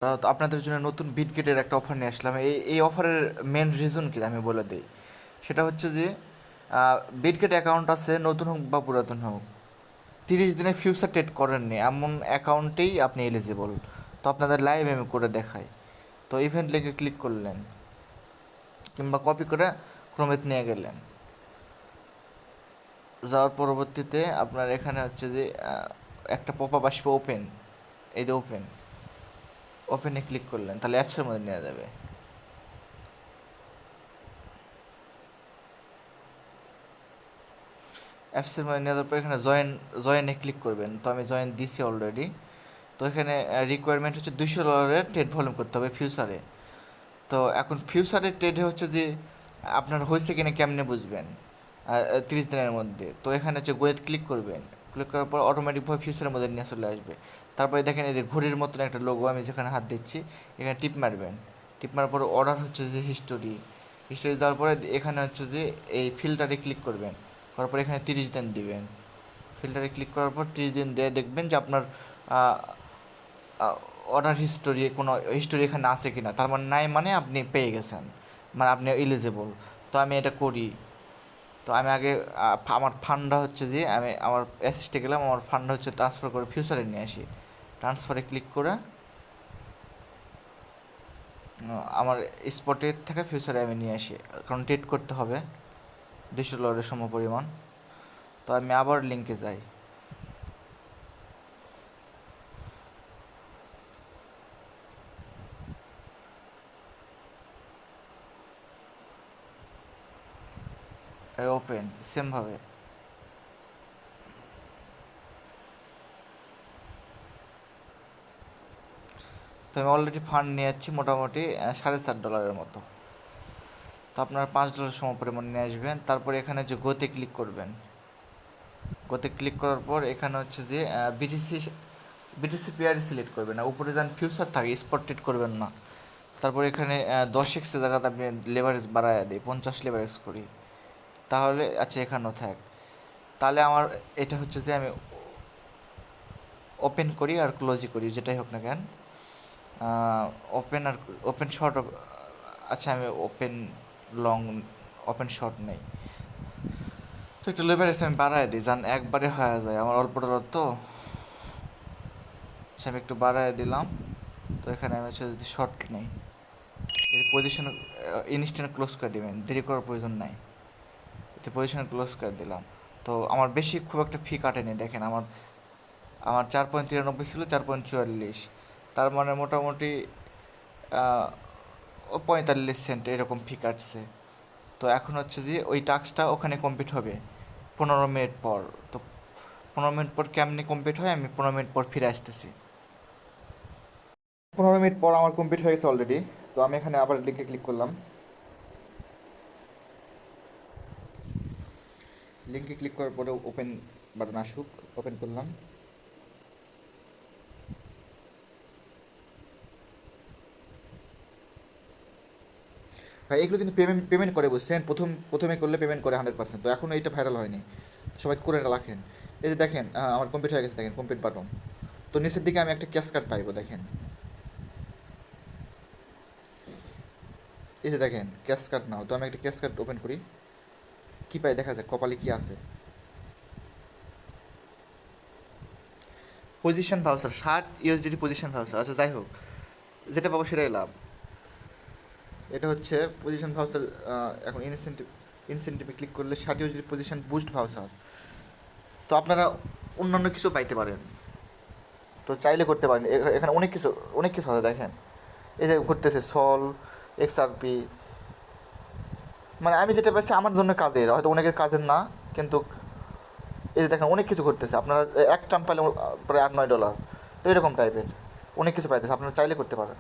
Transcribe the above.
তো আপনাদের জন্য নতুন বিটগেটের একটা অফার নিয়ে আসলাম। এই অফারের মেন রিজন কি আমি বলে দিই। সেটা হচ্ছে যে বিটগেট অ্যাকাউন্ট আছে, নতুন হোক বা পুরাতন হোক, 30 দিনে ফিউচার ট্রেড করেননি এমন অ্যাকাউন্টেই আপনি এলিজিবল। তো আপনাদের লাইভ আমি করে দেখাই। তো ইভেন্ট লিঙ্কে ক্লিক করলেন কিংবা কপি করে ক্রোমেতে নিয়ে গেলেন। যাওয়ার পরবর্তীতে আপনার এখানে হচ্ছে যে একটা পপ আপ আসবে, ওপেন। এই যে ওপেন, ওপেনে ক্লিক করলেন, তাহলে অ্যাপসের মধ্যে নিয়ে যাবে। অ্যাপসের মধ্যে নিয়ে যাওয়ার পর এখানে জয়েনে ক্লিক করবেন। তো আমি জয়েন দিছি অলরেডি। তো এখানে রিকোয়ারমেন্ট হচ্ছে $200 ট্রেড ভলিউম করতে হবে ফিউচারে। তো এখন ফিউচারের ট্রেডে হচ্ছে যে আপনার হয়েছে কিনা কেমনে বুঝবেন 30 দিনের মধ্যে। তো এখানে হচ্ছে গোয়েত ক্লিক করবেন। ক্লিক করার পর অটোমেটিকভাবে ফিউচারের মধ্যে নিয়ে চলে আসবে। তারপরে দেখেন এই যে ঘড়ির মতন একটা লোগো, আমি যেখানে হাত দিচ্ছি এখানে টিপ মারবেন। টিপ মারার পর অর্ডার হচ্ছে যে হিস্টোরি দেওয়ার পরে এখানে হচ্ছে যে এই ফিল্টারে ক্লিক করবেন। করার পর এখানে 30 দিন দিবেন। ফিল্টারে ক্লিক করার পর 30 দিন দিয়ে দেখবেন যে আপনার অর্ডার হিস্টোরি কোনো হিস্টোরি এখানে আছে কি না। তার মানে নাই, মানে আপনি পেয়ে গেছেন, মানে আপনি এলিজিবল। তো আমি এটা করি। তো আমি আগে আমার ফান্ডটা হচ্ছে যে আমি আমার অ্যাসিস্টে গেলাম, আমার ফান্ডটা হচ্ছে ট্রান্সফার করে ফিউচারে নিয়ে আসি। ট্রান্সফারে ক্লিক করে আমার স্পটের থেকে ফিউচারে আমি নিয়ে আসি, কারণ ট্রেড করতে হবে $200 সমপরিমাণ। তো আমি আবার লিঙ্কে যাই। ওপেন সেমভাবে। তো আমি অলরেডি ফান্ড নিয়ে যাচ্ছি মোটামুটি $4.5 মতো। তো আপনারা $5 সমপরিমাণ নিয়ে আসবেন। তারপরে এখানে যে গোতে ক্লিক করবেন। গোতে ক্লিক করার পর এখানে হচ্ছে যে বিটিসি বিটিসি পেয়ারই সিলেক্ট করবেন না, উপরে যান ফিউচার থাকে, স্পট ট্রেড করবেন না। তারপর এখানে 10x জায়গাতে আপনি লেভারেজ বাড়ায় দিই, 50 লেভারেজ করি। তাহলে আচ্ছা এখানেও থাক। তাহলে আমার এটা হচ্ছে যে আমি ওপেন করি আর ক্লোজই করি, যেটাই হোক না কেন। ওপেন আর ওপেন শর্ট, আচ্ছা আমি ওপেন লং, ওপেন শর্ট নেই। তো একটু লেভারেজ আমি বাড়ায় দিই, যান একবারে হয়ে যায়, আমার অল্প ডলার তো। আচ্ছা আমি একটু বাড়ায় দিলাম। তো এখানে আমি হচ্ছে যদি শর্ট নেই, এই পজিশন ইনস্ট্যান্ট ক্লোজ করে দেবেন, দেরি করার প্রয়োজন নাই। এতে পজিশন ক্লোজ করে দিলাম। তো আমার বেশি খুব একটা ফি কাটেনি, দেখেন আমার আমার 4.93 ছিল, 4.44। তার মানে মোটামুটি 45 সেন্ট এরকম ফি কাটছে। তো এখন হচ্ছে যে ওই টাস্কটা ওখানে কমপ্লিট হবে 15 মিনিট পর। তো 15 মিনিট পর কেমনি কমপ্লিট হয়, আমি 15 মিনিট পর ফিরে আসতেছি। 15 মিনিট পর আমার কমপ্লিট হয়ে গেছে অলরেডি। তো আমি এখানে আবার লিঙ্কে ক্লিক করলাম। লিঙ্কে ক্লিক করার পরে ওপেন বাটন আসুক, ওপেন করলাম। ভাই এগুলো কিন্তু পেমেন্ট পেমেন্ট করে, বুঝছেন, প্রথমে করলে পেমেন্ট করে 100%। তো এখনও এইটা ভাইরাল হয়নি, সবাই করে রাখেন। এই যে দেখেন আমার কমপ্লিট হয়ে গেছে, দেখেন কমপ্লিট বাটন। তো নিচের দিকে আমি একটা ক্যাশ কার্ড পাইবো, দেখেন এই যে দেখেন ক্যাশ কার্ড নাও। তো আমি একটা ক্যাশ কার্ড ওপেন করি, কী পাই দেখা যায়, কপালে কী আছে। Position voucher, $60 position voucher. আচ্ছা যাই হোক, যেটা পাবো সেটাই লাভ। এটা হচ্ছে পজিশন ভাউচার। এখন ইনসেন্টিভে ক্লিক করলে $60 পজিশন বুস্ট ভাউচার। তো আপনারা অন্যান্য কিছু পাইতে পারেন, তো চাইলে করতে পারেন। এখানে অনেক কিছু আছে, দেখেন এই যে ঘুরতেছে সল, XRP। মানে আমি যেটা পাচ্ছি আমার জন্য কাজের, হয়তো অনেকের কাজের না, কিন্তু এই যে দেখেন অনেক কিছু ঘুরতেছে। আপনারা এক ট্রাম পাইলে প্রায় $8-9। তো এরকম টাইপের অনেক কিছু পাইতেছে, আপনারা চাইলে করতে পারেন।